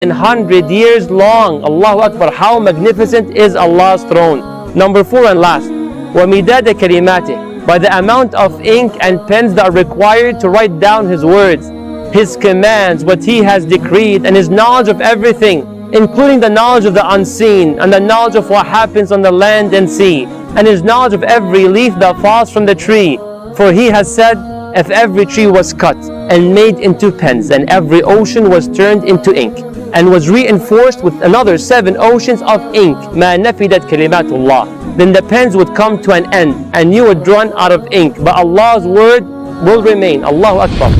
100 years long. Allahu Akbar, how magnificent is Allah's throne. Number 4 and last, وَمِدَادَ كَلِمَاتِهِ, by the amount of ink and pens that are required to write down His words, His commands, what He has decreed, and His knowledge of everything, including the knowledge of the unseen, and the knowledge of what happens on the land and sea, and His knowledge of every leaf that falls from the tree. For He has said, if every tree was cut and made into pens, and every ocean was turned into ink, and was reinforced with another 7 oceans of ink, مَا نَفِدَتْ كَلِمَاتُ اللَّهِ, then the pens would come to an end, and you would run out of ink, but Allah's word will remain. Allahu Akbar.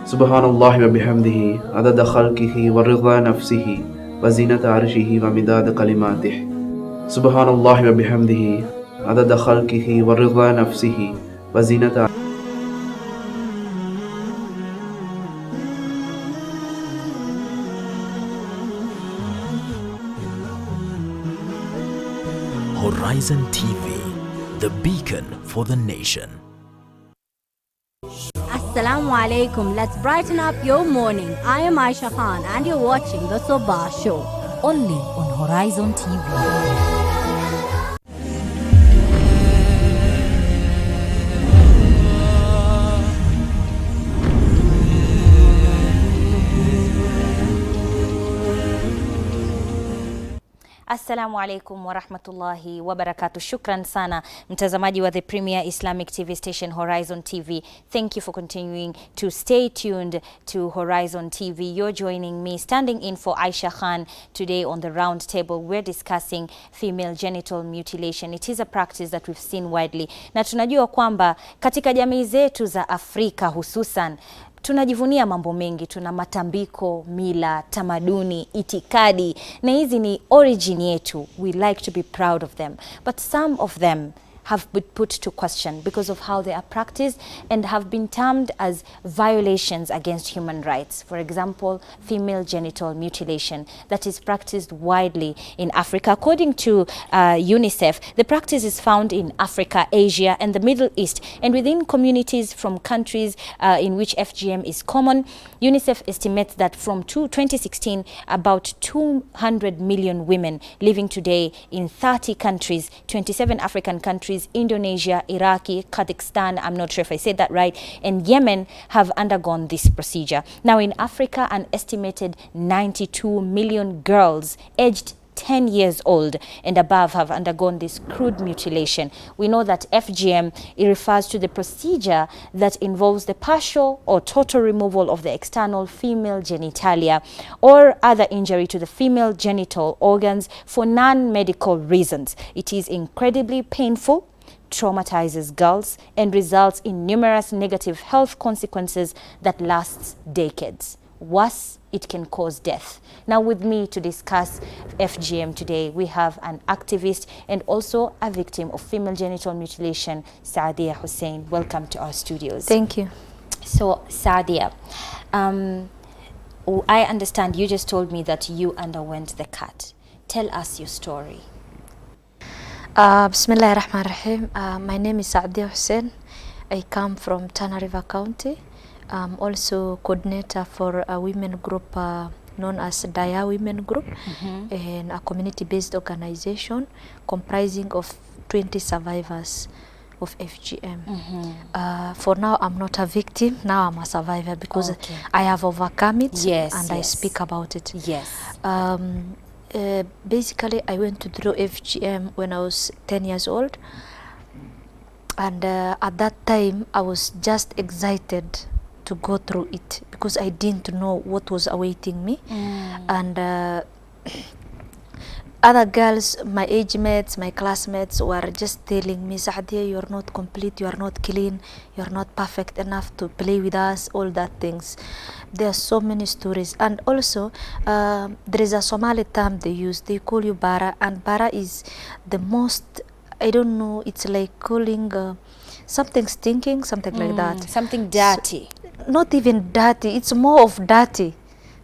Subhanallah wa bihamdihi adada khalqihi wa ridha nafsihi wa zinata arshihi wa midada kalimatih. Subhanallah wa bihamdihi adada khalqihi wa ridha nafsihi wa zinata Horizon TV, the beacon for the nation. Assalamu alaikum. Let's brighten up your morning. I am Aisha Khan and you're watching the Sabah show. Only on Horizon TV. Assalamu alaikum wa rahmatullahi wa barakatuh. Shukran sana mtazamaji wa the premier Islamic TV station Horizon TV. Thank you for continuing to stay tuned to Horizon TV. You're joining me, standing in for Aisha Khan today on the round table. We're discussing female genital mutilation. It is a practice that we've seen widely. Na tunajua kwamba katika jamii zetu za Afrika hususan tunajivunia mambo mengi, tuna matambiko, mila, tamaduni, itikadi, na hizi ni origin yetu. We like to be proud of them, but some of them have been put to question because of how they are practiced and have been termed as violations against human rights. For example, female genital mutilation that is practiced widely in Africa. According to UNICEF, the practice is found in Africa, Asia, and the Middle East, and within communities from countries in which FGM is common. UNICEF estimates that from 2016, about 200 million women living today in 30 countries, 27 African countries, Indonesia, Iraqi, Kazakhstan, I'm not sure if I said that right, and Yemen have undergone this procedure. Now in Africa, an estimated 92 million girls aged 10 years old and above have undergone this crude mutilation. We know that FGM, it refers to the procedure that involves the partial or total removal of the external female genitalia or other injury to the female genital organs for non-medical reasons. It is incredibly painful, traumatizes girls, and results in numerous negative health consequences that lasts decades. Worse, it can cause death. Now with me to discuss FGM today, we have an activist and also a victim of female genital mutilation, Saadia Hussein. Welcome to our studios. Thank you. So Saadia, I understand you just told me that you underwent the cut. Tell us your story. Bismillah ar-Rahman ar-Rahim. My name is Saadia Hussein. I come from Tana River County. I'm also coordinator for a women group known as Daya Women Group, and a community-based organization comprising of 20 survivors of FGM. For now, I'm not a victim. Now I'm a survivor because I have overcome it, and I speak about it. Yes. Basically, I went through FGM when I was 10 years old. And at that time, I was just excited to go through it because I didn't know what was awaiting me. And other girls, my age mates, my classmates were just telling me, Saadia, you're not complete, you're not clean, you're not perfect enough to play with us, all that things. There are so many stories. And also, there is a Somali term they use, they call you bara, and bara is the most, I don't know, it's like calling something stinking, something like that. Something dirty. Not even dirty, it's more of dirty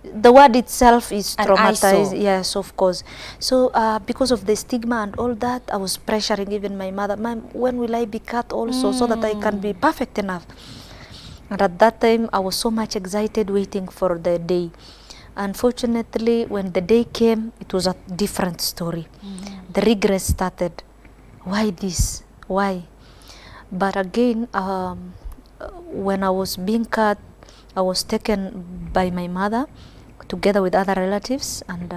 the word itself is An traumatized. eyesore. Yes, of course. So because of the stigma and all that, I was pressuring even my mother, Mom, when will I be cut also, so that I can be perfect enough? And at that time, I was so much excited waiting for the day. Unfortunately, when the day came, it was a different story. The regret started. Why this? Why? But again, when I was being cut, I was taken by my mother together with other relatives and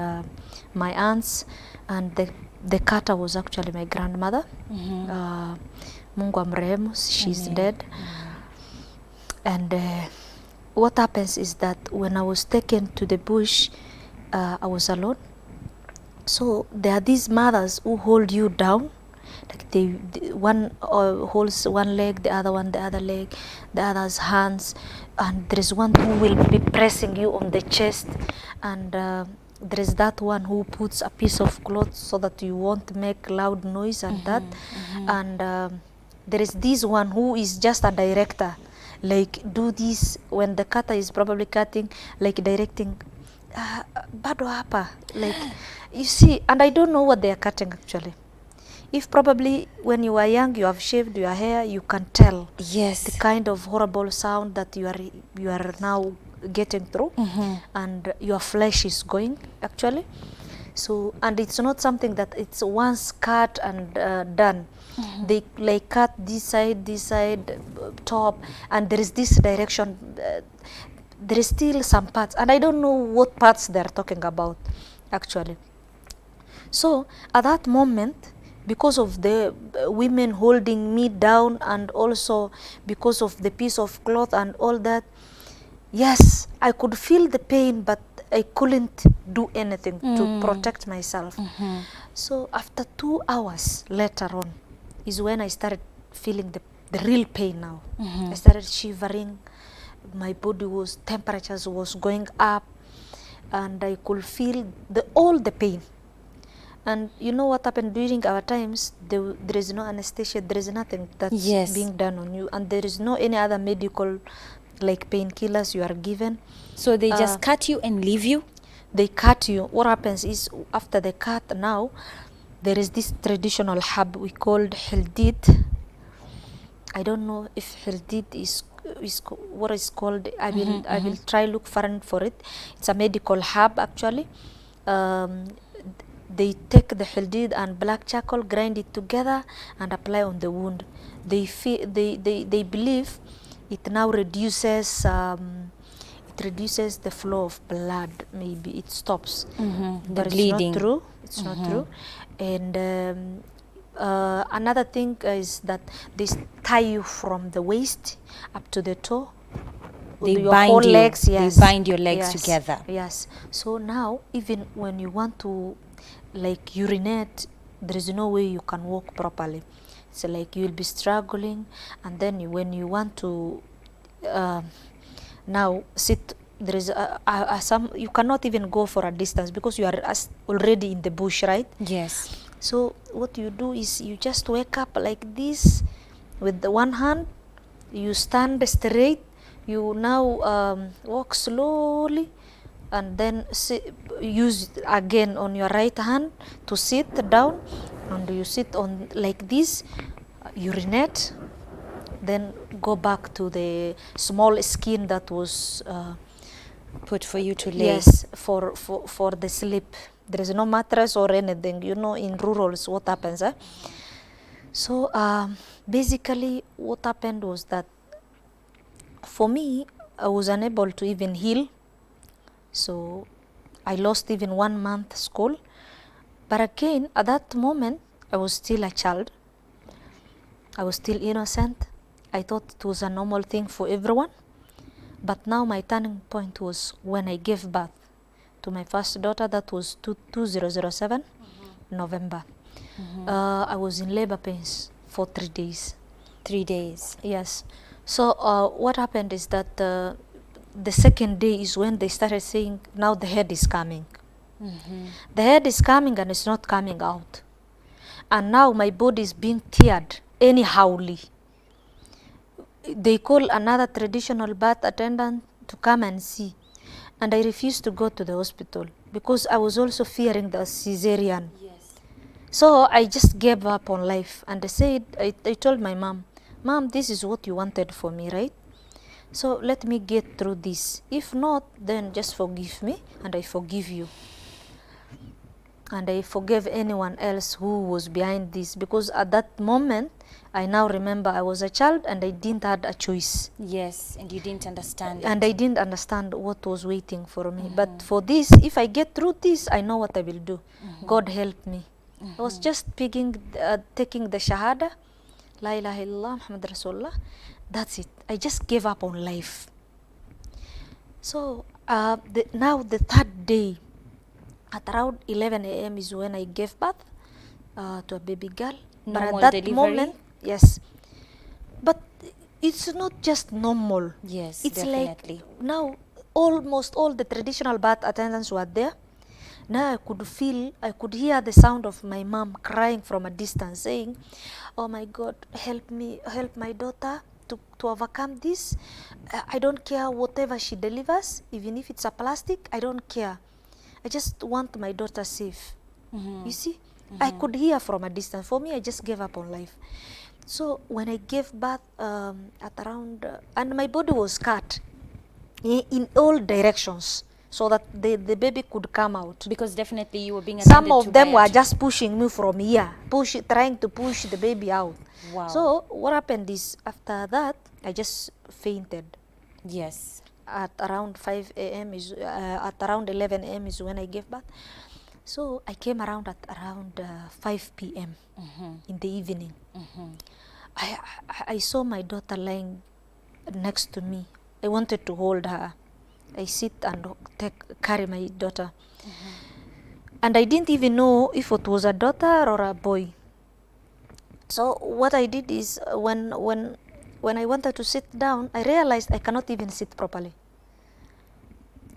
my aunts, and the cutter was actually my grandmother. Mungu amrehemu, she's dead. And what happens is that when I was taken to the bush, I was alone. So there are these mothers who hold you down, like one holds one leg, the other one the other leg, the other's hands, and there is one who will be pressing you on the chest, and there is that one who puts a piece of cloth so that you won't make loud noise and that, and there is this one who is just a director, like do this when the cutter is probably cutting, like directing, bado hapa, like you see, and I don't know what they are cutting actually. If probably when you are young you have shaved your hair, you can tell Yes. the kind of horrible sound that you are now getting through, and your flesh is going actually. So, and it's not something that it's once cut and done. They like cut this side, top, and there is this direction. There is still some parts, and I don't know what parts they're talking about actually. So at that moment, because of the women holding me down, and also because of the piece of cloth and all that, yes, I could feel the pain, but I couldn't do anything to protect myself. So after 2 hours later on is when I started feeling the real pain now. I started shivering, my body was, temperatures was going up, and I could feel all the pain. And you know what happened during our times, there is no anesthesia, there is nothing that's being done on you, and there is no any other medical like painkillers you are given. So they just cut you and leave you? They cut you. What happens is after the cut now, there is this traditional hab we called hildid. I don't know if hildid is what is called. I will try look for it. It's a medical hab actually. They take the hildid and black charcoal, grind it together and apply on the wound. They believe it now reduces the flow of blood. Maybe it stops the but bleeding. It's not true. It's not true. And another thing is that they tie you from the waist up to the toe. They Your bind whole you. legs, yes. They bind your legs Yes, together. yes. So now even when you want to like urinate, there is no way you can walk properly. So like you will be struggling, and then when you want to now sit, there is some, you cannot even go for a distance because you are already in the bush, right? Yes. So what you do is you just wake up like this with the one hand, you stand straight, you now walk slowly, and then use again on your right hand to sit down, and you sit on like this, urinate, then go back to the small skin that was put for you to lay. yes, for the sleep. There is no mattress or anything, you know, in rurals what happens. So basically what happened was that for me, I was unable to even heal. So I lost even 1 month school. But again, at that moment, I was still a child. I was still innocent. I thought it was a normal thing for everyone. But now my turning point was when I gave birth to my first daughter. That was 2007, November. I was in labor pains for 3 days. 3 days. Yes. So what happened is that the second day is when they started saying, now the head is coming. The head is coming and it's not coming out. And now my body is being teared anyhowly. They call another traditional birth attendant to come and see. and I refused to go to the hospital because I was also fearing the cesarean. Yes. So I just gave up on life, and I told my mom, Mom, this is what you wanted for me, right? So let me get through this. If not, then just forgive me, and I forgive you. And I forgave anyone else who was behind this, because at that moment, I now remember I was a child and I didn't have a choice. Yes, and you didn't understand And it. I didn't understand what was waiting for me. But for this, if I get through this, I know what I will do. God help me. I was just taking the Shahada, La ilaha illallah, Muhammad Rasulullah. That's it. I just gave up on life. So now the third day, at around 11 a.m. is when I gave birth to a baby girl. Normal but at that delivery? moment, yes. But it's not just normal. Yes, It's definitely. like now almost all the traditional birth attendants were there. Now I could hear the sound of my mom crying from a distance, saying, oh my God, help me, help my daughter to overcome this. I don't care whatever she delivers, even if it's a plastic, I don't care. I just want my daughter safe. You see, I could hear from a distance. For me, I just gave up on life. So when I gave birth at around, and my body was cut in all directions, so that the baby could come out. Because definitely you were being Some attended to of them by were just pushing me from here, trying to push the baby out. Wow. So what happened is, after that, I just fainted. Yes. At around 5 a.m. at around 11 a.m. is when I gave birth. So I came around at around 5 p.m. In the evening. I saw my daughter lying next to me. I wanted to hold her. I sit and carry my daughter. And I didn't even know if it was a daughter or a boy. So what I did is, when I wanted to sit down, I realized I cannot even sit properly.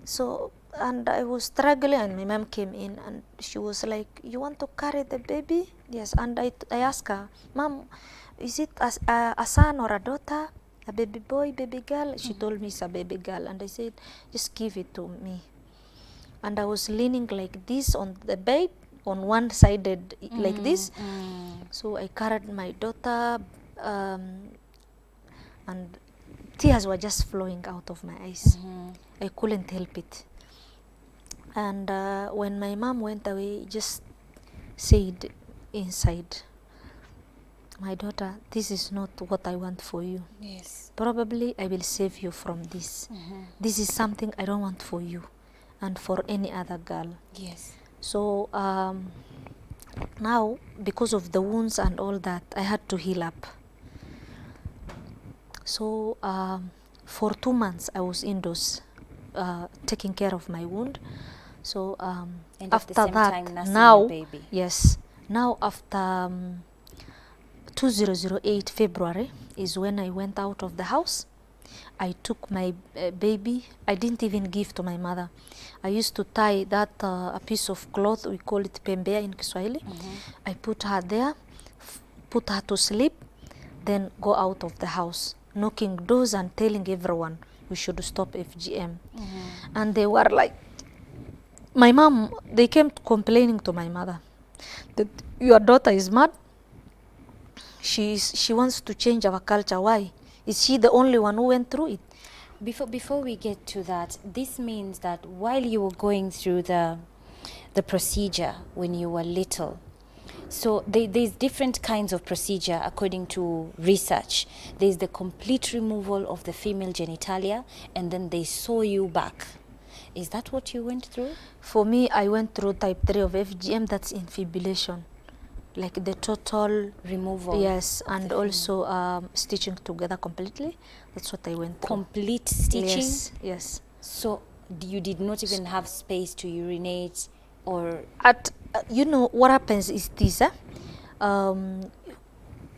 So, and I was struggling, and my mom came in, and she was like, you want to carry the baby? Yes. And I asked her, Mom, is it a son or a daughter? A baby boy, baby girl? She told me it's a baby girl. And I said, just give it to me. And I was leaning like this on the bed, on one sided like this. So I carried my daughter, and tears were just flowing out of my eyes. I couldn't help it. And when my mom went away, just said inside, my daughter, this is not what I want for you. Yes. Probably I will save you from this. This is something I don't want for you and for any other girl. Yes. So now, because of the wounds and all that, I had to heal up. So for 2 months I was indoors, taking care of my wound. So And after at the same that, time nursing now, your baby. yes, now after 2008 February is when I went out of the house. I took my baby. I didn't even give to my mother. I used to tie that a piece of cloth, we call it pembea in Kiswahili. I put her there, put her to sleep, then go out of the house, knocking doors and telling everyone we should stop FGM. And they were like, my mom, they came complaining to my mother that your daughter is mad. She wants to change our culture. Why? Is she the only one who went through it? Before we get to that, this means that while you were going through the procedure when you were little, so there's different kinds of procedure according to research. There's the complete removal of the female genitalia, and then they sew you back. Is that what you went through? For me, I went through type 3 of FGM, that's infibulation. Like the total removal. Yes, and also stitching together completely. That's what I went through. Complete stitching? Yes, yes. So you did not even have space to urinate or... You know, what happens is this,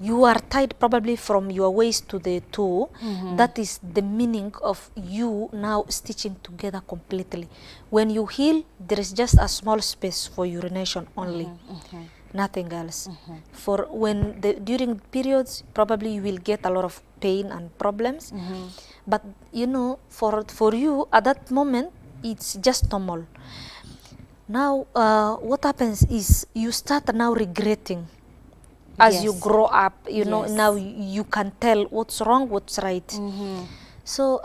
you are tied probably from your waist to the toe. That is the meaning of you now stitching together completely. When you heal, there is just a small space for urination only. Nothing else. For when during periods, probably you will get a lot of pain and problems. But you know, for you at that moment, it's just normal. Now, what happens is you start now regretting as you Yes. grow up. You know, Yes. now you can tell what's wrong, what's right. So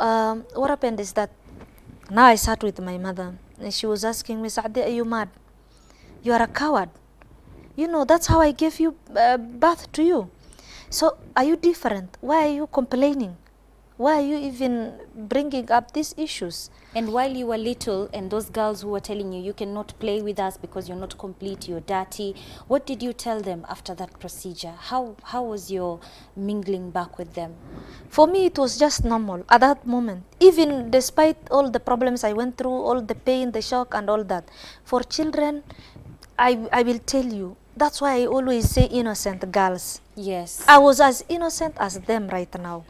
what happened is that now I sat with my mother and she was asking me, Saadi, are you mad? You are a coward. You know, that's how I gave you birth to you. So are you different? Why are you complaining? Why are you even bringing up these issues? And while you were little, and those girls who were telling you, you cannot play with us because you're not complete, you're dirty, what did you tell them after that procedure? How was your mingling back with them? For me, it was just normal at that moment. Even despite all the problems I went through, all the pain, the shock and all that. For children, I will tell you, that's why I always say innocent girls. Yes. I was as innocent as them right now.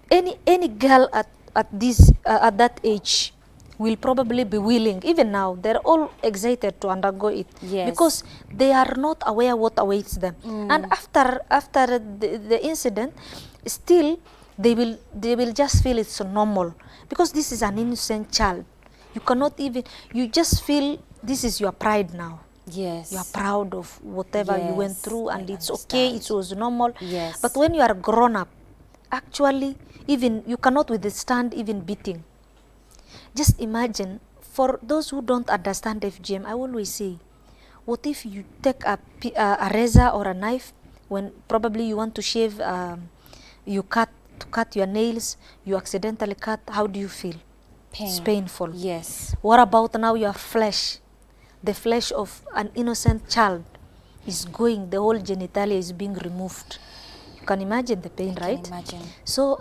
Any girl at that age will probably be willing. Even now, they're all excited to undergo it. Yes. Because they are not aware what awaits them. And after the incident, still they will just feel it's normal, because this is an innocent child. You cannot even, you just feel this is your pride now. Yes. You are proud of whatever you went Yes, through, and I it's okay, understand. it was normal. Yes. But when you are grown up, actually, even you cannot withstand even beating. Just imagine, for those who don't understand FGM, I always say, what if you take a razor or a knife when probably you want to shave, you cut your nails, you accidentally cut, how do you feel? Pain. It's painful. Yes. What about now your flesh? The flesh of an innocent child is going, the whole genitalia is being removed. You can imagine the pain, I right? can imagine. So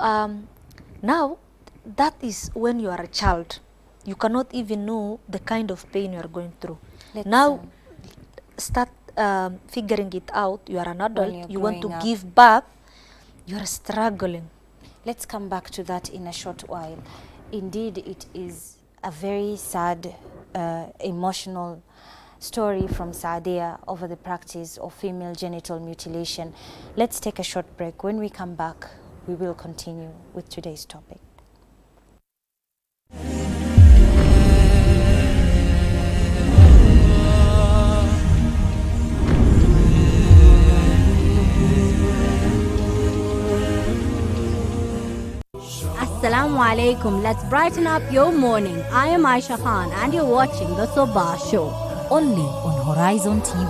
now, that is when you are a child. You cannot even know the kind of pain you are going through. Now, start figuring it out. You are an adult, you want to growing up. give birth, you are struggling. Let's come back to that in a short while. Indeed, it is a very sad, emotional story from Saadia over the practice of female genital mutilation. Let's take a short break. When we come back, we will continue with today's topic. Assalamu alaikum. Let's brighten up your morning. I am Aisha Khan and you're watching the Sabah show. Only on Horizon TV.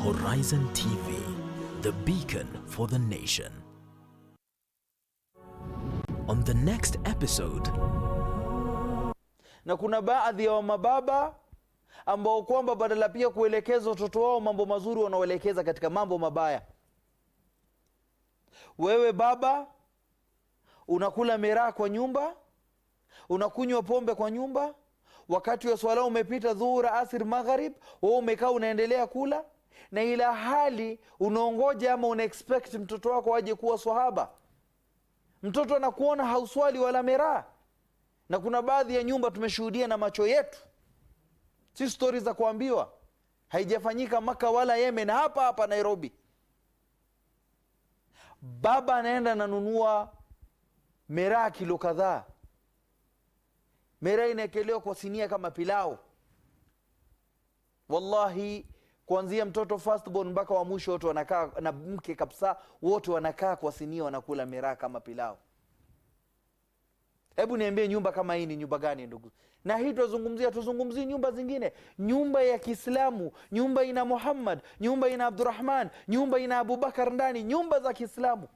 Horizon TV, the beacon for the nation. On the next episode, na kuna baadhi ya mababa ambao kwamba badala pia kuelekeza watoto wao mambo mazuri wanaoelekeza katika mambo mabaya. Wewe baba unakula miraa kwa nyumba, unakunywa pombe kwa nyumba, wakati wa swala umepita dhuhura, asir, magharib, wewe umekaa unaendelea kula, na ila hali unaongoja ama una-expect mtoto wako aje kuwa swahaba. Mtoto anakuona hauswali wala miraa. Na kuna baadhi ya nyumba tumeshuhudia na macho yetu, si stories za kuambiwa, haijafanyika Maka wala Yemen, hapa hapa Nairobi. Baba anaenda nanunua miraa kilo kadhaa, miraa inaekelewa kwa sinia kama pilau. Wallahi, kuanzia mtoto firstborn mpaka wa mwisho wote wanakaa, na mke kabisa, wote wanakaa kwa sinia wanakula miraa kama pilau. Hebu niambie, nyumba kama hii ni nyumba gani ndugu? Na hii tuzungumzie nyumba zingine. Nyumba ya Kiislamu, nyumba ina Muhammad, nyumba ina Abdurrahman, nyumba ina Abubakar ndani, nyumba za Kiislamu.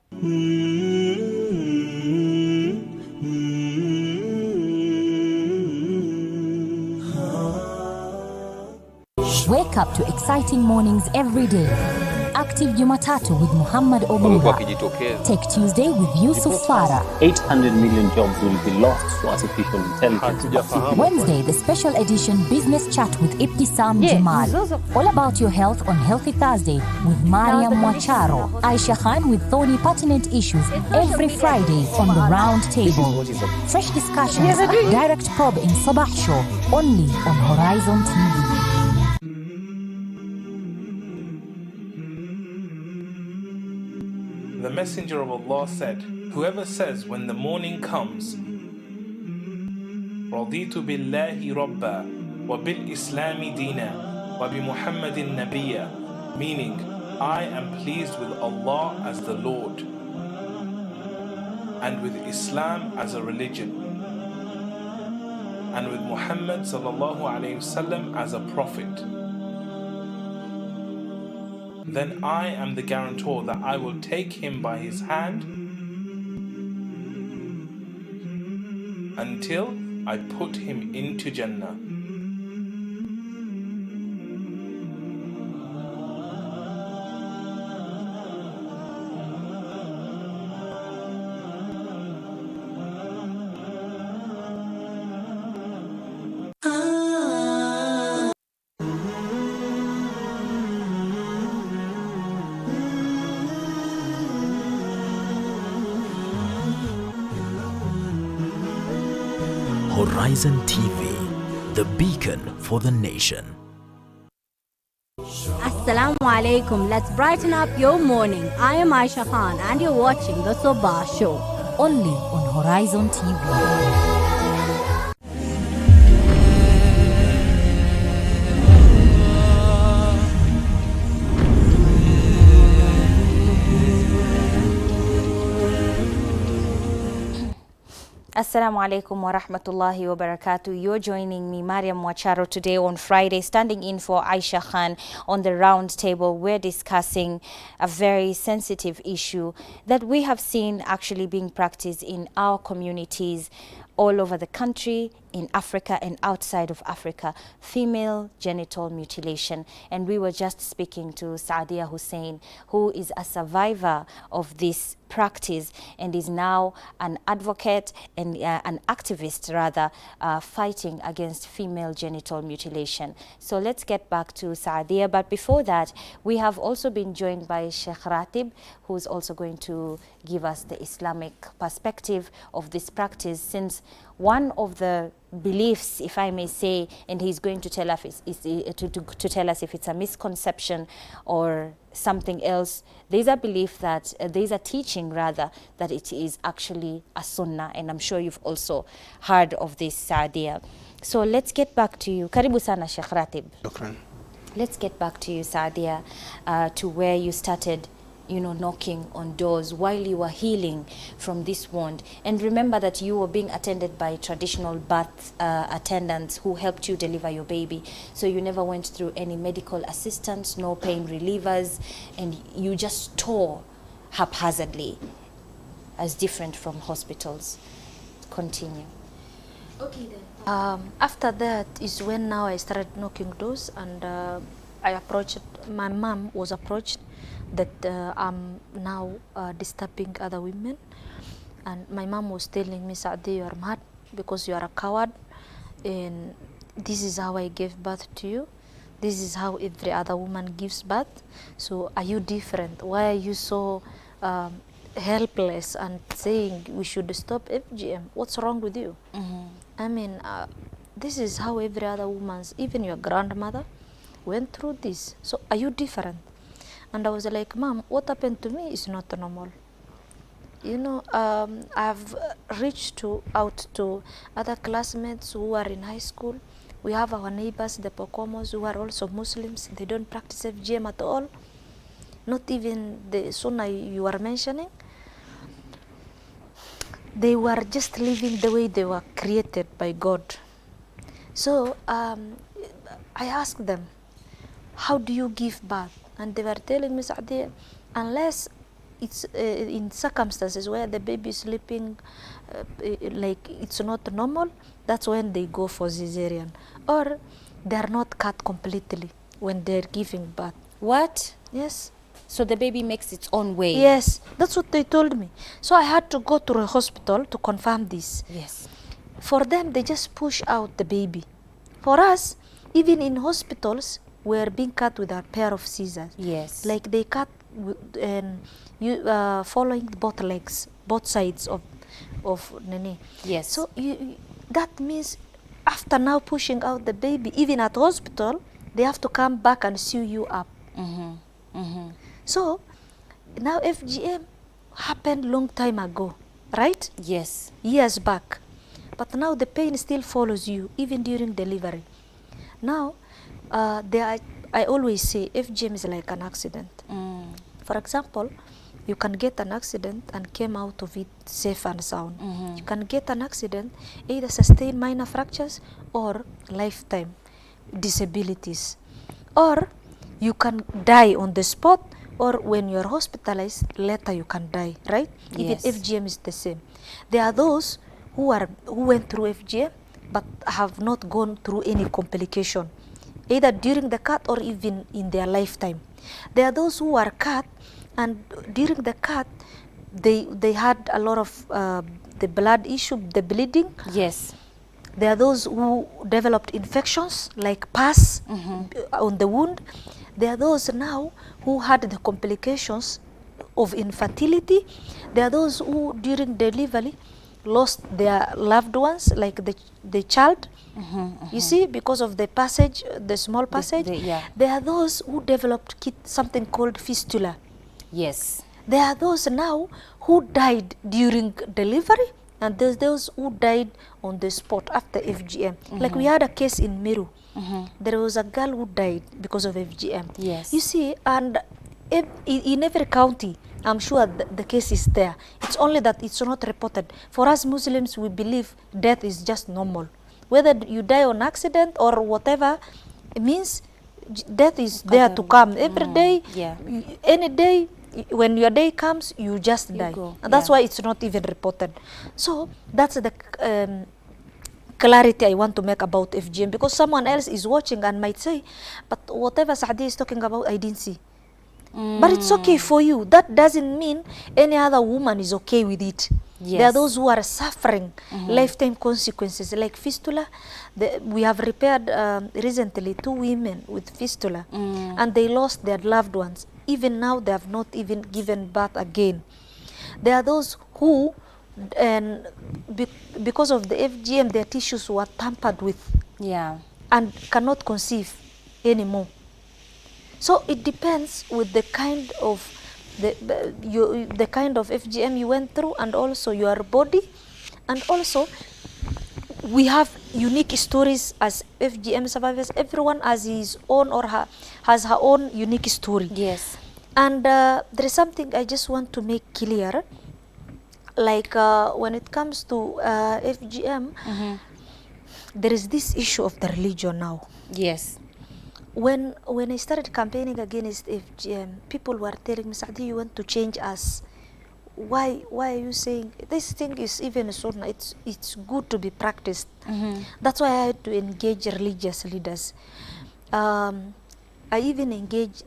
Wake up to exciting mornings every day. Active Jumatatu with Muhammad Obura. Take Tuesday with Yusuf Farah. 800 million jobs will be lost to artificial intelligence. Wednesday, the special edition Business Chat with Ibtisam Jamal. All about your health on Healthy Thursday with Mariam Mwacharo. Aisha Khan with thorny pertinent issues every Friday on the round table. Fresh discussions, direct probe in Sabah show, only on Horizon TV. The Messenger of Allah said, whoever says when the morning comes, رضيت بالله ربا وبالإسلام دينا وبمحمد نبيا, meaning, I am pleased with Allah as the Lord and with Islam as a religion and with Muhammad sallallahu alayhi wasallam as a prophet. Then I am the guarantor that I will take him by his hand until I put him into Jannah. Horizon TV, the beacon for the nation. Assalamu alaikum. Let's brighten up your morning. I am Aisha Khan and you're watching the Sabah show. Only on Horizon TV. Assalamu alaikum wa rahmatullahi wa barakatuh. You're joining me, Mariam Mwacharo, today on Friday, standing in for Aisha Khan on the round table. We're discussing a very sensitive issue that we have seen actually being practiced in our communities all over the country, in Africa and outside of Africa, female genital mutilation. And we were just speaking to Saadia Hussein, who is a survivor of this practice and is now an advocate and an activist rather, fighting against female genital mutilation. So let's get back to Saadia, but before that we have also been joined by Sheikh Ratib, who's also going to give us the Islamic perspective of this practice, since one of the beliefs, if I may say, and he's going to tell us to tell us if it's a misconception or something else. There's a belief that there's a teaching rather that it is actually a sunnah, and I'm sure you've also heard of this, Saadia. So let's get back to you. Karibu sana, Sheikh Ratib. Shukran. Let's get back to you, Saadia, to where you started, you know, knocking on doors while you were healing from this wound. And remember that you were being attended by traditional birth attendants who helped you deliver your baby. So you never went through any medical assistance, no pain relievers, and you just tore haphazardly, as different from hospitals. Continue. Okay then. After that is when now I started knocking doors, and I approached, my mom was approached that I'm now disturbing other women, and my mom was telling me, Saadi, you are mad because you are a coward, and this is how I gave birth to you, this is how every other woman gives birth, so are you different? Why are you so helpless and saying we should stop FGM? What's wrong with you? I mean, this is how every other woman's, even your grandmother went through this, so are you different? And I was like, Mom, what happened to me is not normal. You know, I've reached out to other classmates who are in high school. We have our neighbors, the Pokomos, who are also Muslims. They don't practice FGM at all. Not even the sunnah you are mentioning. They were just living the way they were created by God. So I asked them, how do you give birth? And they were telling me, Saadi, unless it's in circumstances where the baby is sleeping like it's not normal, that's when they go for cesarean. Or they're not cut completely when they're giving birth. What? Yes. So the baby makes its own way? Yes, that's what they told me. So I had to go to a hospital to confirm this. Yes. For them, they just push out the baby. For us, even in hospitals, we're being cut with a pair of scissors. Yes. Like they cut and following both legs, both sides of Nene. Yes. So that means after now pushing out the baby, even at hospital, they have to come back and sew you up. So now FGM, happened long time ago, right? Yes. Years back. But now the pain still follows you, even during delivery. Now, I always say FGM is like an accident. For example, you can get an accident and came out of it safe and sound. You can get an accident, either sustain minor fractures or lifetime disabilities. Or you can die on the spot, or when you're hospitalized, later you can die, right? Even Yes. FGM is the same. There are those who went through FGM but have not gone through any complication, either during the cut or even in their lifetime. There are those who are cut, and during the cut, they had a lot of the blood issue, the bleeding. Yes. There are those who developed infections like pus on the wound. There are those now who had the complications of infertility. There are those who during delivery lost their loved ones, like the child. You see, because of the passage, the small passage. yeah. There are those who developed something called fistula. Yes. There are those now who died during delivery, and there's those who died on the spot after FGM. Like we had a case in Meru. There was a girl who died because of FGM. Yes. You see, and in every county, I'm sure the case is there. It's only that it's not reported. For us Muslims, we believe death is just normal. Whether you die on accident or whatever, it means death is there to come. Every day, any day, when your day comes, you just die. And that's why it's not even reported. So that's the clarity I want to make about FGM, because someone else is watching and might say, but whatever Saadi is talking about, I didn't see. But it's okay for you. That doesn't mean any other woman is okay with it. Yes. There are those who are suffering lifetime consequences, like fistula. We have repaired recently 2 women with fistula, and they lost their loved ones. Even now, they have not even given birth again. There are those who, because of the FGM, their tissues were tampered with, and cannot conceive anymore. So it depends with the kind of the kind of FGM you went through, and also your body. And also, we have unique stories as FGM survivors. Everyone has his own or has her own unique story. Yes. And there is something I just want to make clear. Like when it comes to FGM, there is this issue of the religion now. Yes. When I started campaigning against FGM, people were telling me, Saadi, you want to change us. Why are you saying this thing is even a sunnah? It's good to be practiced. That's why I had to engage religious leaders. I even engaged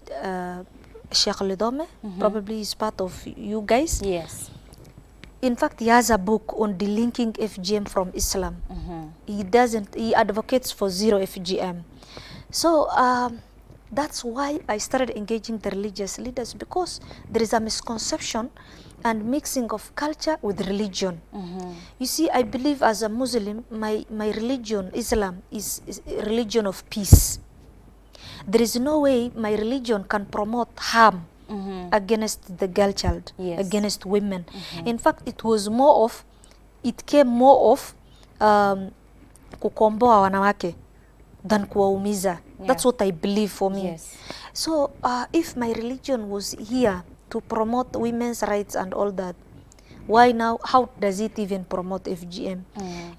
Sheikh Lidome, probably is part of you guys. Yes. In fact, he has a book on delinking FGM from Islam. He advocates for zero FGM. So that's why I started engaging the religious leaders, because there is a misconception and mixing of culture with religion. You see, I believe as a Muslim, my religion, Islam, is a religion of peace. There is no way my religion can promote harm against the girl child, against women. In fact, it came more of kukomboa wanawake than kuwaumiza. That's what I believe for me. Yes. So if my religion was here to promote women's rights and all that, why now, how does it even promote FGM?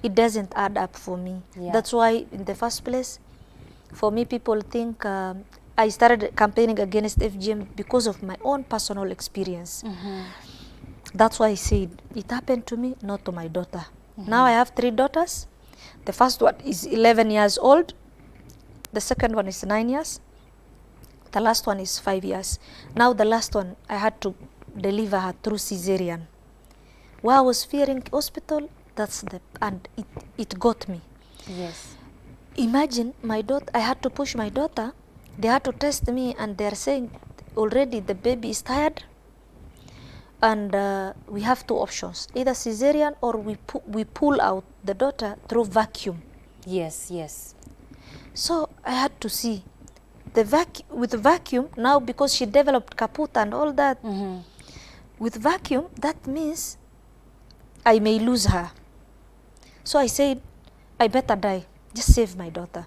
It doesn't add up for me. That's why in the first place, for me, people think I started campaigning against FGM because of my own personal experience. That's why I said it happened to me, not to my daughter. Now I have 3 daughters. The first one is 11 years old. The second one is 9 years. The last one is 5 years. Now the last one, I had to deliver her through cesarean. While I was fearing hospital, and it got me. Yes. Imagine my daughter, I had to push my daughter. They had to test me, and they're saying already the baby is tired. And we have 2 options, either cesarean or we pull out the daughter through vacuum. Yes, yes. So I had to see with the vacuum now, because she developed caput and all that. with vacuum, that means I may lose her. So I said, I better die, just save my daughter.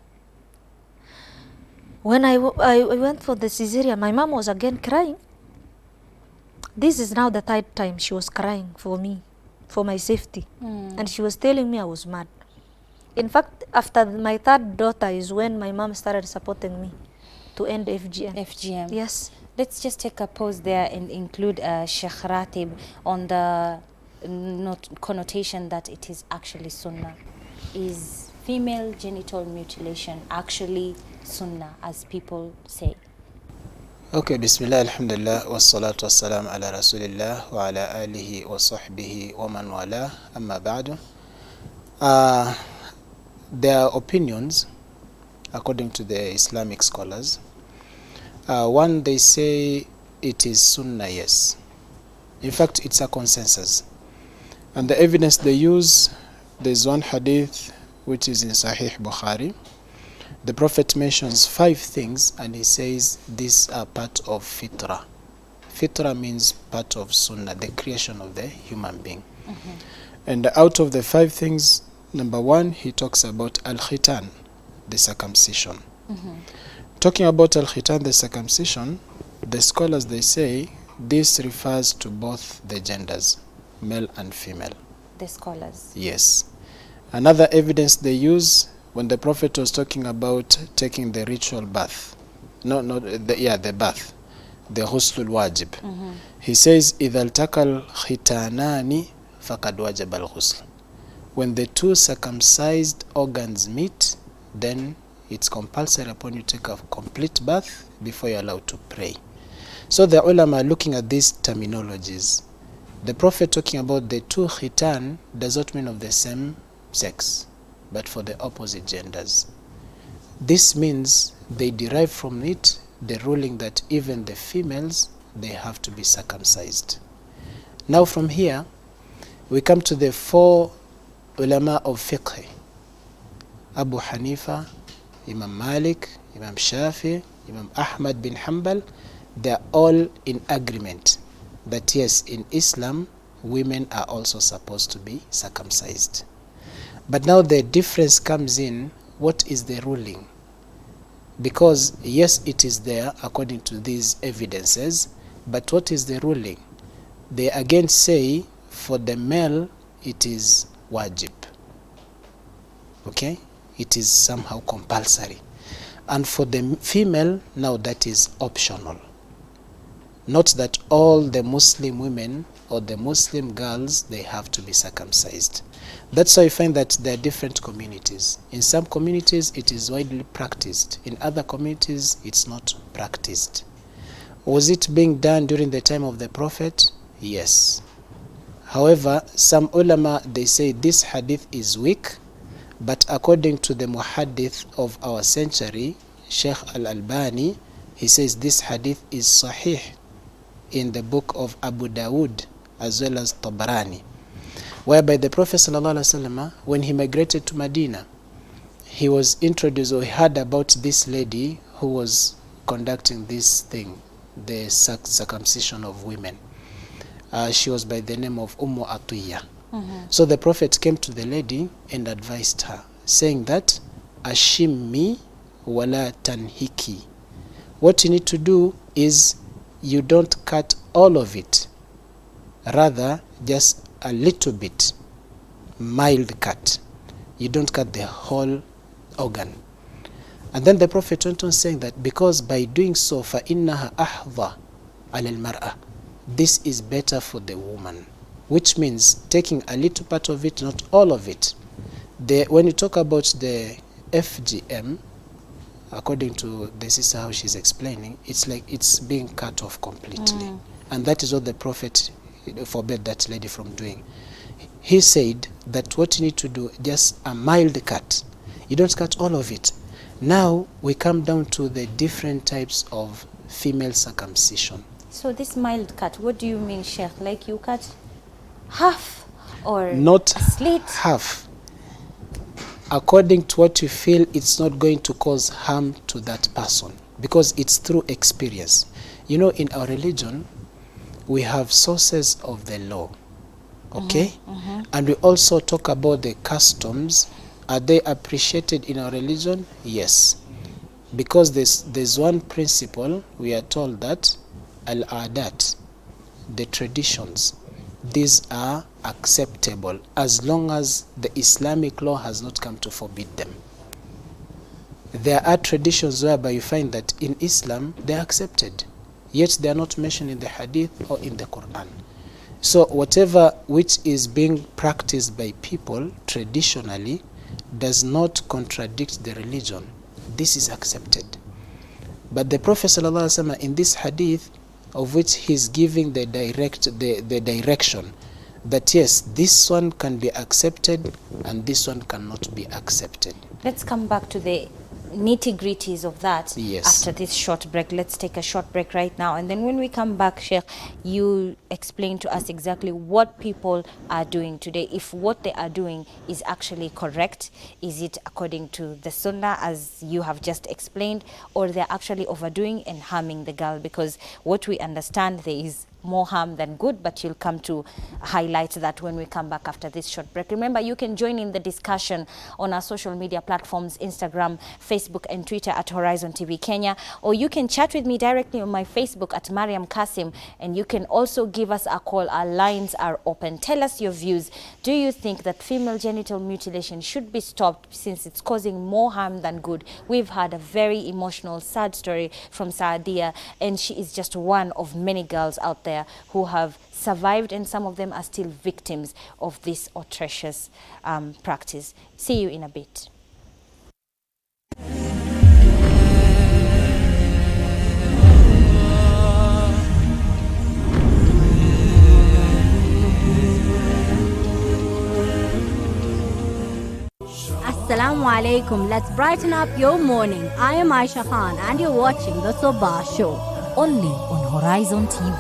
When I went for the cesarean, my mom was again crying. This is now the third time she was crying for me, for my safety. And she was telling me I was mad. In fact, after my third daughter is when my mom started supporting me to end FGM. FGM. Yes. Let's just take a pause there and include Sheikh Ratib on the connotation that it is actually sunnah. Is female genital mutilation actually sunnah, as people say? Okay, bismillah, alhamdulillah, wassalatu wassalam ala rasulillah wa ala alihi wa sahbihi wa man wala, amma ba'du. There are opinions according to the Islamic scholars. One, they say it is sunnah, yes. In fact, it's a consensus. And the evidence they use, there's one hadith which is in Sahih Bukhari. The Prophet mentions 5 things and he says these are part of fitra. Fitra means part of sunnah, the creation of the human being. And out of the 5 things, number 1, he talks about al-khitan, the circumcision. Talking about al-khitan, the circumcision, the scholars, they say this refers to both the genders, male and female. The scholars. Yes. Another evidence they use, when the Prophet was talking about taking the ritual bath, the bath, the ghuslul wajib, he says, إِذَا الْتَقَى الْخِتَانَانِ فَقَدْ وَجَبَ الْغُسْلُ. When the 2 circumcised organs meet, then it's compulsory upon you to take a complete bath before you're allowed to pray. So the ulama are looking at these terminologies. The Prophet talking about the 2 khitan does not mean of the same sex, but for the opposite genders. This means they derive from it the ruling that even the females, they have to be circumcised. Now from here, we come to the 4 ulama of fiqh. Abu Hanifa, Imam Malik, Imam Shafi, Imam Ahmad bin Hanbal, they are all in agreement that yes, in Islam, women are also supposed to be circumcised. But now the difference comes in, what is the ruling? Because yes, it is there according to these evidences, but what is the ruling? They again say for the male it is wajib. Okay? It is somehow compulsory. And for the female, now that is optional. Not that all the Muslim women or the Muslim girls, they have to be circumcised. That's why you find that there are different communities. In some communities, it is widely practiced. In other communities, it's not practiced. Was it being done during the time of the Prophet? Yes. However, some ulama, they say this hadith is weak, but according to the muhaddith of our century, Sheikh Al-Albani, he says this hadith is sahih in the book of Abu Dawood as well as Tabarani, whereby the Prophet ﷺ, when he migrated to Medina, he was introduced, or he heard about this lady who was conducting this thing, the circumcision of women. She was by the name of Atiyya. So the Prophet came to the lady and advised her, saying that ashimmi wala tanhiki. What you need to do is you don't cut all of it, rather just a little bit, mild cut. You don't cut the whole organ. And then the Prophet went on saying that because by doing so, فَإِنَّهَا أَحْظَى عَلَى الْمَرْأَةِ, this is better for the woman, which means taking a little part of it, not all of it. When you talk about the FGM, according to the sister how she's explaining, it's like it's being cut off completely. And that is what the Prophet forbade that lady from doing. He said that what you need to do, just a mild cut. You don't cut all of it. Now we come down to the different types of female circumcision. So this mild cut, what do you mean, Sheikh? Like you cut half or not a slit? Half. According to what you feel, it's not going to cause harm to that person because it's through experience. You know, in our religion, we have sources of the law, okay? And we also talk about the customs. Are they appreciated in our religion? Yes. Because there's one principle, we are told that al-adat, the traditions, these are acceptable as long as the Islamic law has not come to forbid them. There are traditions whereby you find that in Islam they are accepted, yet they are not mentioned in the hadith or in the Quran. So whatever which is being practiced by people traditionally does not contradict the religion. This is accepted. But the Prophet ﷺ in this hadith, of which he's giving the direction that yes, this one can be accepted and this one cannot be accepted. Let's come back to the nitty-gritties of that after this short break. Let's take a short break right now, and then when we come back, Sheikh, you explain to us exactly what people are doing today, if what they are doing is actually correct, is it according to the Sunnah as you have just explained, or they're actually overdoing and harming the girl, because what we understand, there is more harm than good, but you'll come to highlight that when we come back after this short break. Remember, you can join in the discussion on our social media platforms, Instagram, Facebook and Twitter at Horizontv Kenya, or you can chat with me directly on my Facebook at Mariam Kasim, and you can also give us a call. Our lines are open. Tell us your views. Do you think that female genital mutilation should be stopped since it's causing more harm than good? We've had a very emotional, sad story from Saadia, and she is just one of many girls out there who have survived, and some of them are still victims of this atrocious practice. See you in a bit. Assalamu alaikum. Let's brighten up your morning. I am Aisha Khan and you're watching the Sabah show. Only on Horizon TV.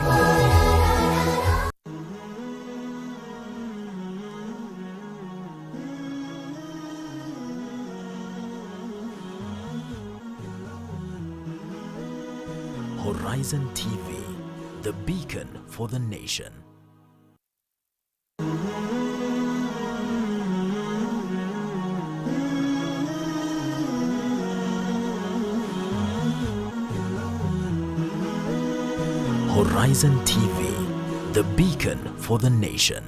Horizon TV, the beacon for the nation. Horizon TV, the beacon for the nation.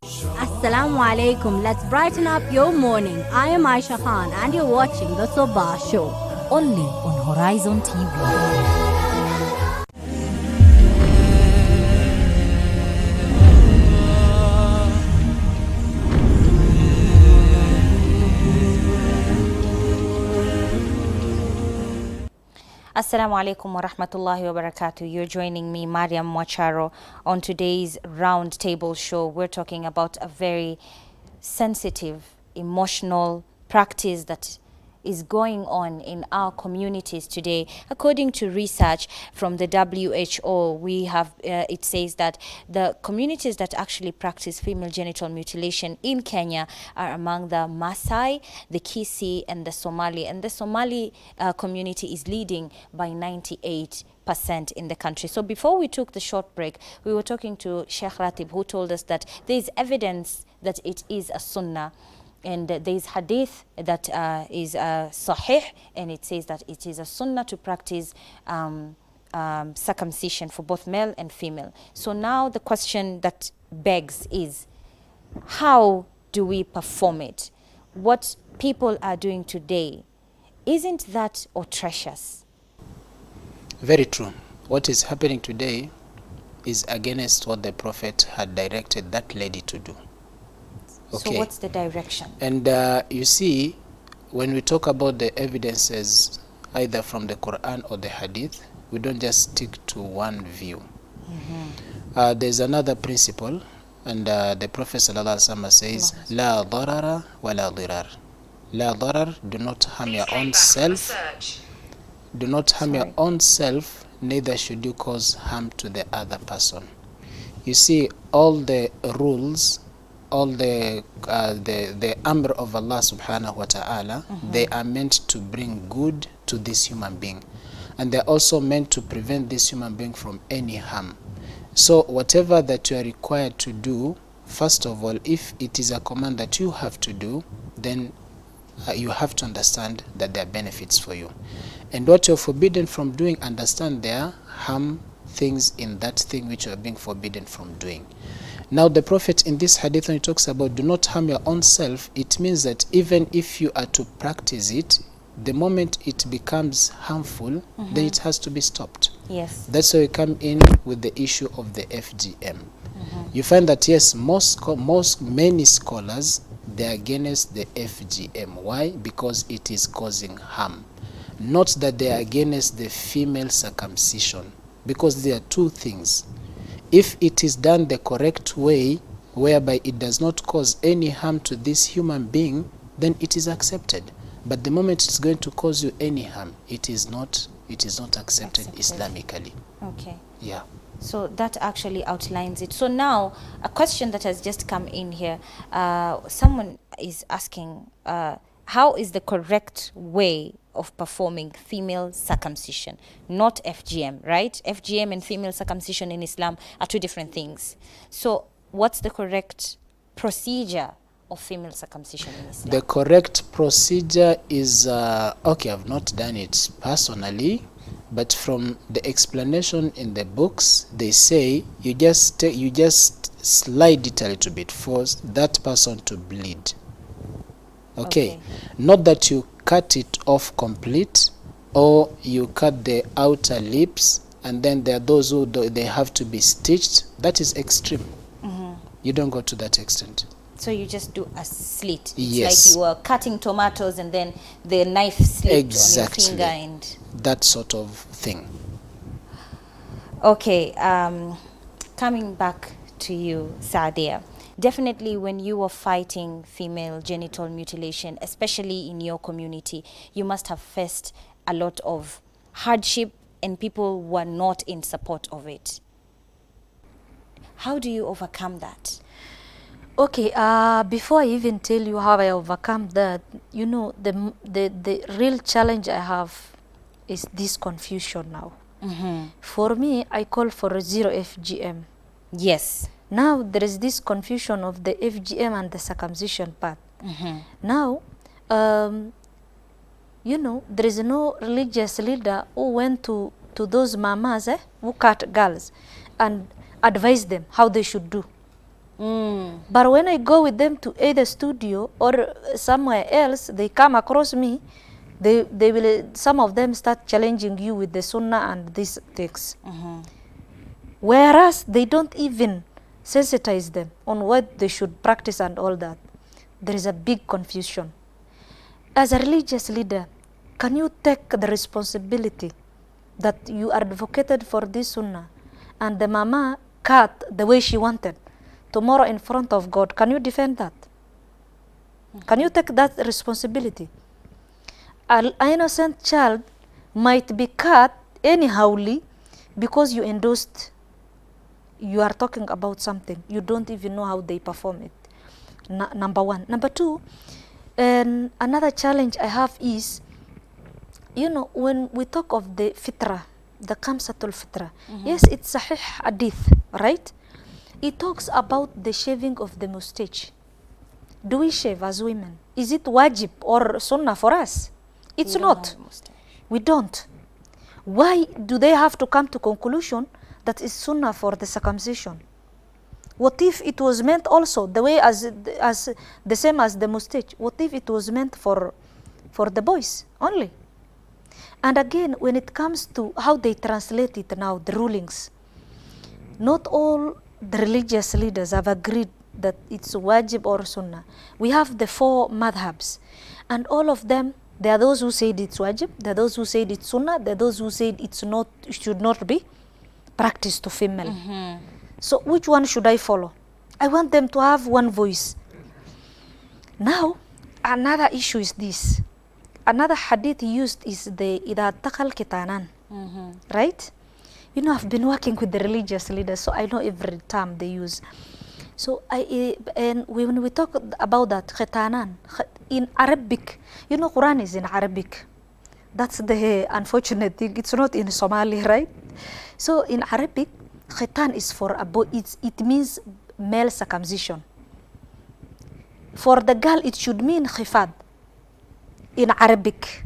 Assalamu alaikum. Let's brighten up your morning. I am Aisha Khan and you're watching the Sabah show. Only on Horizon TV. Assalamu alaikum wa rahmatullahi wa barakatuh. You're joining me, Mariam Mwacharo, on today's round table show. We're talking about a very sensitive, emotional practice that is going on in our communities today. According to research from the WHO, we have it says that the communities that actually practice female genital mutilation in Kenya are among the Maasai, the Kisii and the Somali, and the Somali community is leading by 98% in the country. So before we took the short break, we were talking to Sheikh Ratib, who told us that there is evidence that it is a sunnah, and there is hadith that is sahih, and it says that it is a sunnah to practice circumcision for both male and female. So now the question that begs is, how do we perform it? What people are doing today, isn't that atrocious? Very true. What is happening today is against what the Prophet had directed that lady to do. Okay. So what's the direction? And you see, when we talk about the evidences, either from the Quran or the Hadith, we don't just stick to one view. There's another principle, and the Prophet ﷺ says, La darara wa la dirar. La darar, do not harm your own self. Do not harm your own self, neither should you cause harm to the other person. You see, all the rules, all the amr of Allah subhanahu wa ta'ala, they are meant to bring good to this human being. and they're also meant to prevent this human being from any harm. So whatever that you are required to do, first of all, if it is a command that you have to do, then you have to understand that there are benefits for you. And what you're forbidden from doing, understand there are harm things in that thing which you are being forbidden from doing. Now the Prophet in this hadith, when he talks about do not harm your own self, it means that even if you are to practice it, the moment it becomes harmful, then it has to be stopped. Yes. That's why we come in with the issue of the FGM. You find that yes, many scholars, they are against the FGM. Why? Because it is causing harm. Not that they are against the female circumcision, because there are two things. If it is done the correct way, whereby it does not cause any harm to this human being, then it is accepted. But the moment it's going to cause you any harm, it is not accepted Islamically. Okay. Yeah. So that actually outlines it. So now, a question that has just come in here, someone is asking, how is the correct way of performing female circumcision? Not FGM, right? FGM and female circumcision in Islam are two different things. So what's the correct procedure of female circumcision in Islam? The correct procedure is, okay, I've not done it personally, but from the explanation in the books, they say you just slide it a little bit for that person to bleed. Okay. Not that you cut it off complete, or you cut the outer lips, and then there are those who they have to be stitched. That is extreme. You don't go to that extent. So you just do a slit. It's Yes. like you were cutting tomatoes and then the knife slipped on your finger and... that sort of thing. Okay, coming back to you, Saadia. Definitely when you were fighting female genital mutilation, especially in your community, you must have faced a lot of hardship and people were not in support of it. How do you overcome that? Okay, before I even tell you how I overcome that, you know, the real challenge I have is this confusion now. For me, I call for zero FGM. Yes. Now there is this confusion of the FGM and the circumcision part. Now, you know, there is no religious leader who went to those mamas who cut girls and advise them how they should do. But when I go with them to either studio or somewhere else, they come across me, they will, some of them start challenging you with the sunnah and these things. Whereas they don't even sensitize them on what they should practice and all that. There is a big confusion. As a religious leader, can you take the responsibility that you advocated for this sunnah and the mama cut the way she wanted? Tomorrow in front of God, can you defend that? Can you take that responsibility? An innocent child might be cut anyhowly because you endorsed, you are talking about something. You don't even know how they perform it. Number one. Number two, and another challenge I have is, you know, when we talk of the fitra, the Kamsatul Fitra, yes, it's Sahih Hadith, right? It talks about the shaving of the mustache. Do we shave as women? Is it wajib or sunnah for us? It's not. We don't. Why do they have to come to conclusion that is sunnah for the circumcision? What if it was meant also the way as the same as the mustache? What if it was meant for the boys only? And again, when it comes to how they translate it now, the rulings, not all the religious leaders have agreed that it's wajib or sunnah. We have the 4 madhabs, and all of them, there are those who said it's wajib, there are those who said it's sunnah, there are those who said it's not, it should not be practiced to female. So which one should I follow? I want them to have one voice. Now, another issue is this. Another hadith used is the إِذَا تَقَلْ كِتَانًا, right? You know, I've been working with the religious leaders, so I know every term they use. So and when we talk about that, khitanan, in Arabic, you know, Quran is in Arabic. That's the unfortunate thing. It's not in Somali, right? So in Arabic, khitan is for a boy. It means male circumcision. For the girl, it should mean khifad. In Arabic,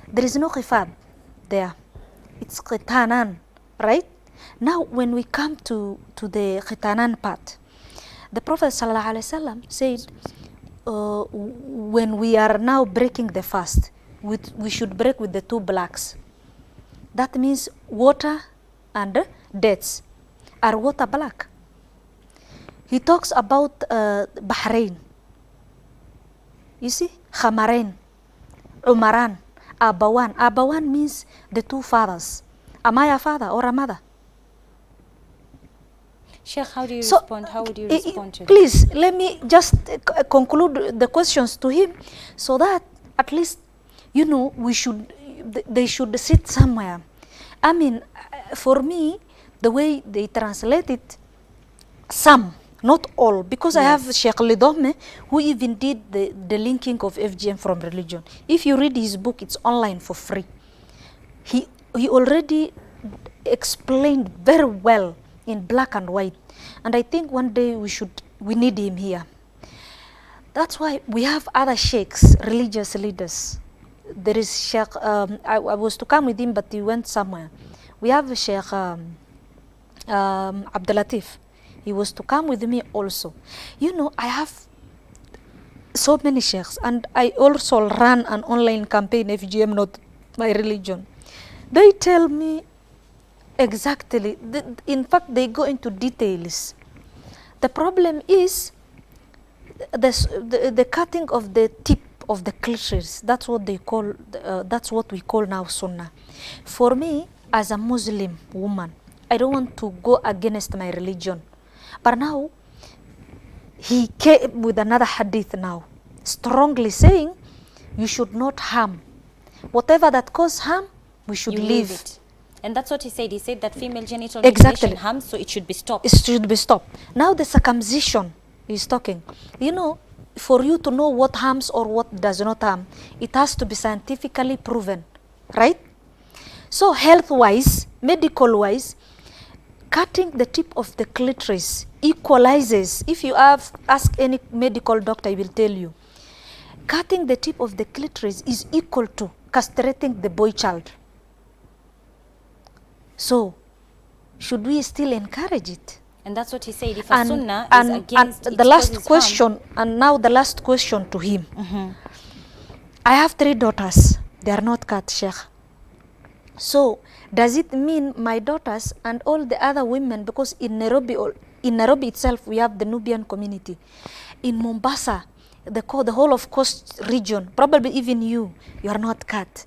there is no khifad there. It's khitanan, right? Now, when we come to the khitanan part, the Prophet ﷺ said, when we are now breaking the fast, we should break with the 2 blacks. That means water and dates. Are water black? He talks about Bahrain. You see, Khamarain, Umaran, Abawan. Abawan means the 2 fathers. Am I a father or a mother? Sheikh, how do you respond? How would you respond to that? Please, let me just conclude the questions to him, so that at least, you know, they should sit somewhere. I mean, for me, the way they translate it, some, not all, because I have Sheikh Lidome, who even did the linking of FGM from religion. If you read his book, it's online for free. He already explained very well in black and white, and I think one day we need him here. That's why we have other sheikhs, religious leaders. There is Sheikh, I was to come with him, but he went somewhere. We have Sheikh Abdulatif. He was to come with me also. You know, I have so many sheikhs, and I also run an online campaign, FGM Not My Religion. They tell me exactly, in fact, they go into details. The problem is the cutting of the tip of the clitoris. That's what they call, that's what we call now sunnah. For me, as a Muslim woman, I don't want to go against my religion. But now, he came with another hadith now, strongly saying, you should not harm. Whatever that causes harm, we should leave it. And that's what he said. He said that female genital mutilation harms, so it should be stopped. It should be stopped. Now the circumcision he's talking. You know, for you to know what harms or what does not harm, it has to be scientifically proven, right? So health-wise, medical-wise, cutting the tip of the clitoris equalizes. If you ask any medical doctor, he will tell you, cutting the tip of the clitoris is equal to castrating the boy child. So, should we still encourage it? And that's what he said. If a sunnah is against it, the last question, and now the last question to him. I have 3 daughters. They are not cut, Sheikh. So, does it mean my daughters and all the other women, because in Nairobi itself, we have the Nubian community. In Mombasa, the whole of Coast region, probably even you are not cut.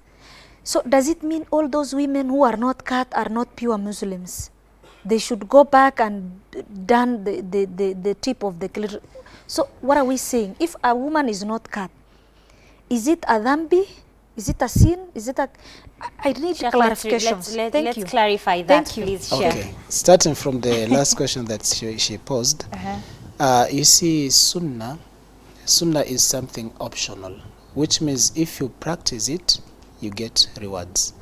So does it mean all those women who are not cut are not pure Muslims? They should go back and done the tip of the clitoris. So what are we saying? If a woman is not cut, is it a dhambi? Is it a sin? Is it a... I need clarification. Let's clarify that, please, Sheikh. Okay, starting from the last question that she posed, you see, sunnah is something optional, which means if you practice it, you get rewards.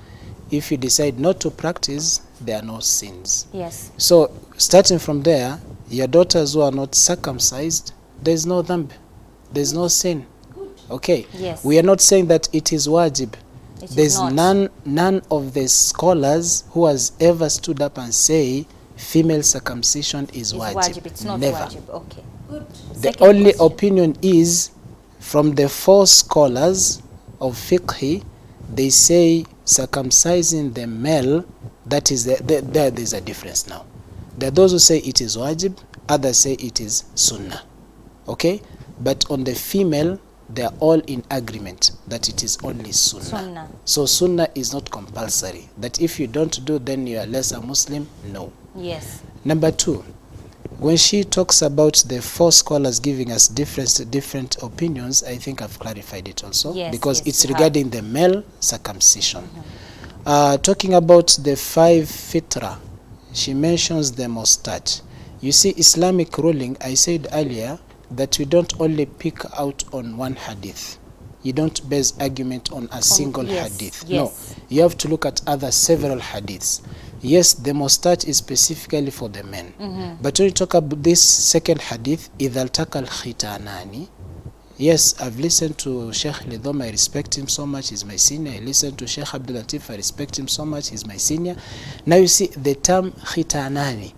If you decide not to practice, there are no sins. Yes. So starting from there, your daughters who are not circumcised, there is no dhamb, there is no sin. Okay. Yes. We are not saying that it is wajib. There's none of the scholars who has ever stood up and say female circumcision is wajib. It's not Never. wajib. Okay. Good. The only opinion is from the 4 scholars of fiqh. They say circumcising the male, that is there's a difference now. There are those who say it is wajib, others say it is sunnah. Okay? But on the female, they are all in agreement that it is only sunnah. So sunnah is not compulsory. That if you don't do, then you are less a Muslim. No. Yes. Number 2, when she talks about the 4 scholars giving us different opinions, I think I've clarified it also, because it's regarding the male circumcision. Talking about the 5 fitra, she mentions the mustache. You see, Islamic ruling, I said earlier that we don't only pick out on one hadith. you don't base argument on a single hadith. Yes. No, you have to look at several hadiths. Yes, the mustache is specifically for the men. But when you talk about this second hadith, إِذَا الْتَقَى الْخِتَانَانِ, yes, I've listened to Sheikh Lidhom, I respect him so much, he's my senior. I listened to Sheikh Abdul Latif, I respect him so much, he's my senior. Now you see the term khitanani,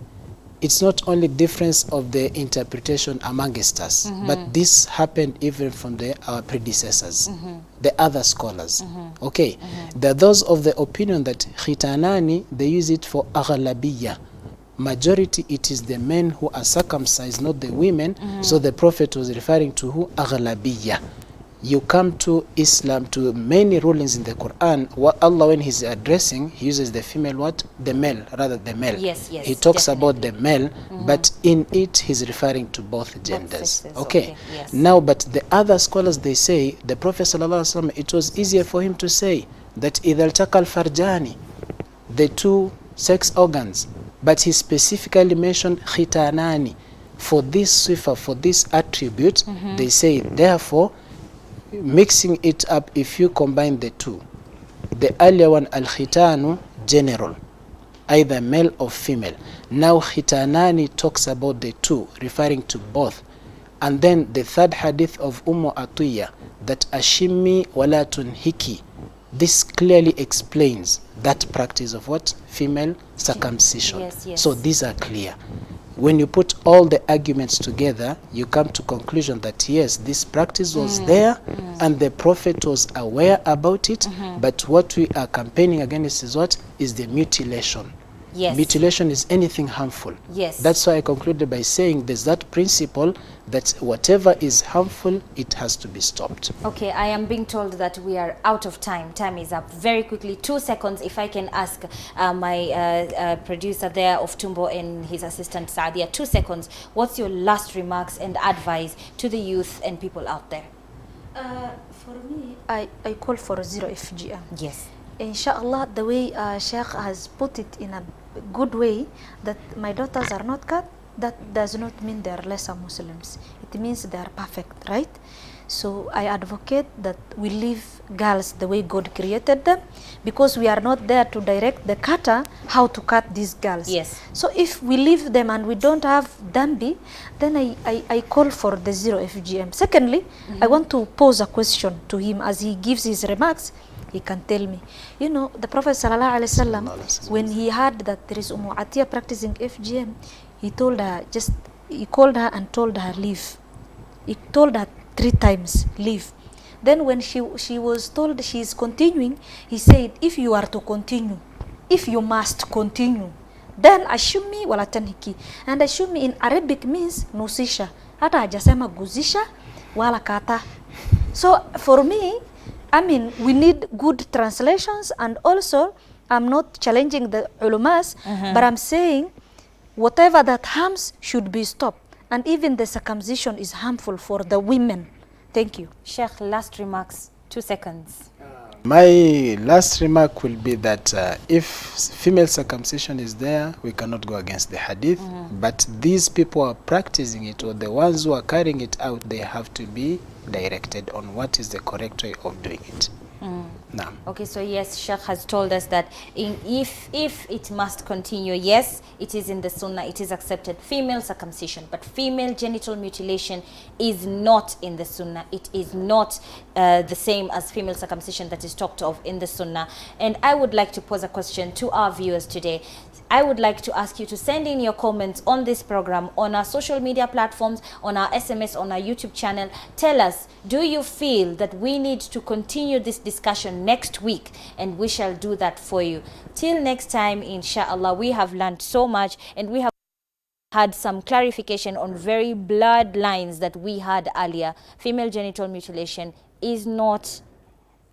it's not only difference of the interpretation amongst us, but this happened even from our predecessors, the other scholars. Okay, there are those of the opinion that khitanani, they use it for aghlabiyya. Majority, it is the men who are circumcised, not the women. So the Prophet was referring to who? Aghlabiyya. You come to Islam, to many rulings in the Quran, what Allah, when he's addressing, he uses the female what? The male, rather the male. Yes, he talks about the male, but in it he's referring to both genders. Okay. Yes. Now, but the other scholars, they say, the Prophet ﷺ, it was easier for him to say that إِذَا الْتَقَى الْفَرْجَانِ, the two sex organs, but he specifically mentioned khitanani for this sifa, for this attribute. They say, therefore, mixing it up, if you combine the two, the earlier one, al-khitanu, general, either male or female. Now khitanani talks about the two, referring to both. And then the third hadith of Atiyya, that ashimi wala tunhiki, this clearly explains that practice of what? Female circumcision. Yes. So these are clear. When you put all the arguments together, you come to conclusion that yes, this practice was there and the Prophet was aware about it, but what we are campaigning against is what? Is the mutilation. Yes. Mutilation is anything harmful. Yes. That's why I concluded by saying there's that principle that whatever is harmful, it has to be stopped. Okay, I am being told that we are out of time. Time is up. Very quickly, 2 seconds, if I can ask my producer there of Tumbo and his assistant Saadia, 2 seconds. What's your last remarks and advice to the youth and people out there? For me, I call for zero FGM. Yes. Inshallah, the way Sheikh has put it in a good way, that my daughters are not cut, that does not mean they are lesser Muslims. It means they are perfect, right? So I advocate that we leave girls the way God created them, because we are not there to direct the cutter how to cut these girls. Yes. So if we leave them and we don't have Dambi, then I call for the zero FGM. Secondly, I want to pose a question to him as he gives his remarks. He can tell me, you know, the Prophet ﷺ, when he heard that there is Atiyya practicing FGM, he told her, he called her and told her leave. He told her 3 times leave. Then when she was told she is continuing, he said, if you are to continue, if you must continue, then ashumi wala tanhiki. And ashumi in Arabic means nusisha. Hata hajasema guzisha wala kata. So for me, I mean, we need good translations, and also I'm not challenging the ulamas, but I'm saying whatever that harms should be stopped. And even the circumcision is harmful for the women. Thank you. Sheikh, last remarks, 2 seconds. My last remark will be that if female circumcision is there, we cannot go against the hadith. But these people are practicing it, or the ones who are carrying it out, they have to be directed on what is the correct way of doing it. Now. Okay, so yes, Sheikh has told us that if it must continue, yes, it is in the Sunnah, it is accepted, female circumcision, but female genital mutilation is not in the Sunnah. It is not the same as female circumcision that is talked of in the Sunnah. And I would like to pose a question to our viewers today. I would like to ask you to send in your comments on this program, on our social media platforms, on our SMS, on our YouTube channel. Tell us, do you feel that we need to continue this discussion next week? And we shall do that for you. Till next time, inshallah, we have learned so much, and we have had some clarification on very blurred lines that we had earlier. Female genital mutilation is not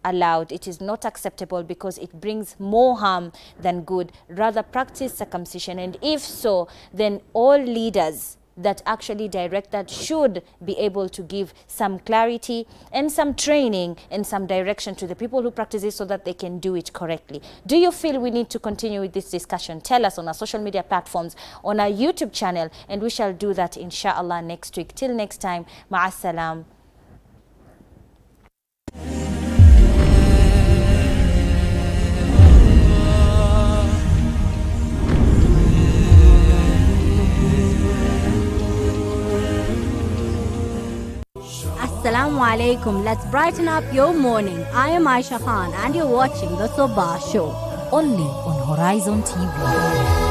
allowed. It is not acceptable because it brings more harm than good. Rather, practice circumcision, and if so, then all leaders that actually direct that should be able to give some clarity and some training and some direction to the people who practice it so that they can do it correctly. Do you feel we need to continue with this discussion? Tell us on our social media platforms, on our YouTube channel, and we shall do that inshallah next week. Till next time, ma'as salam. Assalamu alaikum. Let's brighten up your morning. I am Aisha Khan and you're watching the Sabah show. Only on Horizon TV.